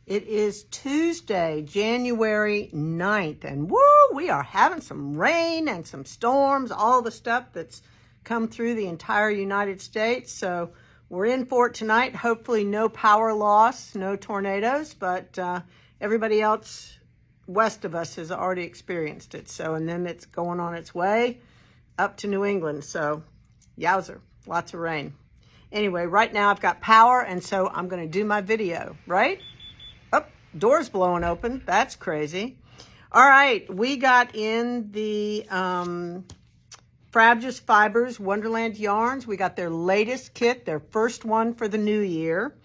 It is Tuesday, January 9th, and woo, we are having some rain and some storms, all the stuff that's come through the entire United States. So we're in for it tonight. Hopefully no power loss, no tornadoes, but everybody else west of us has already experienced it. So, and then it's going on its way up to New England. So, yowzer, lots of rain. Anyway, right now I've got power, and so I'm going to do my video, right? Oh, door's blowing open. That's crazy. All right, we got in the Frabjous Fibers Wonderland Yarns. We got their latest kit, their first one for the new year.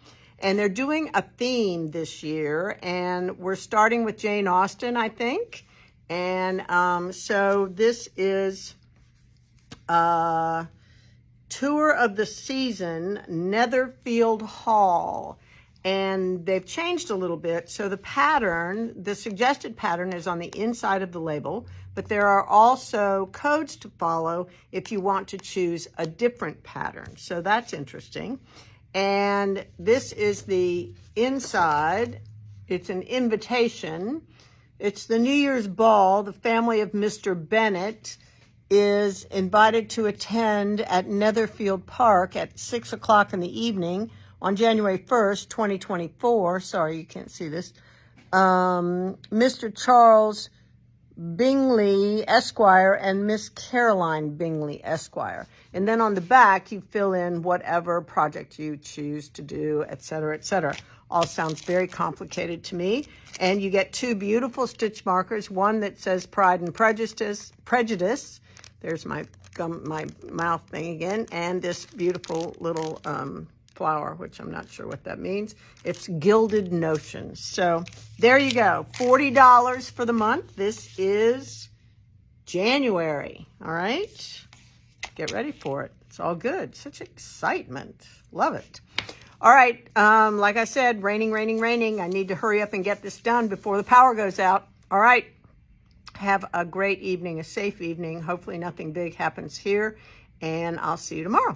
And they're doing a theme this year, and we're starting with Jane Austen, I think. And so this is Tour of the Season, Netherfield Hall. And they've changed a little bit. So the pattern, the suggested pattern is on the inside of the label, but there are also codes to follow if you want to choose a different pattern. So that's interesting. And this is the inside. It's an invitation. It's the New Year's ball. The family of Mr. Bennet is invited to attend at Netherfield Park at 6 o'clock in the evening on January 1st, 2024. Sorry, you can't see this. Mr. Charles Bingley, Esquire, and Miss Caroline Bingley, Esquire. And then on the back, you fill in whatever project you choose to do, etc., etc. All sounds very complicated to me. And you get two beautiful stitch markers, one that says Pride and Prejudice. There's my mouth thing again. And this beautiful little flower, which I'm not sure what that means. It's Gilded Notions. So there you go. $40 for the month. This is January. All right. Get ready for it. It's all good. Such excitement. Love it. All right. Like I said, raining. I need to hurry up and get this done before the power goes out. All right. Have a great evening, a safe evening. Hopefully nothing big happens here. And I'll see you tomorrow.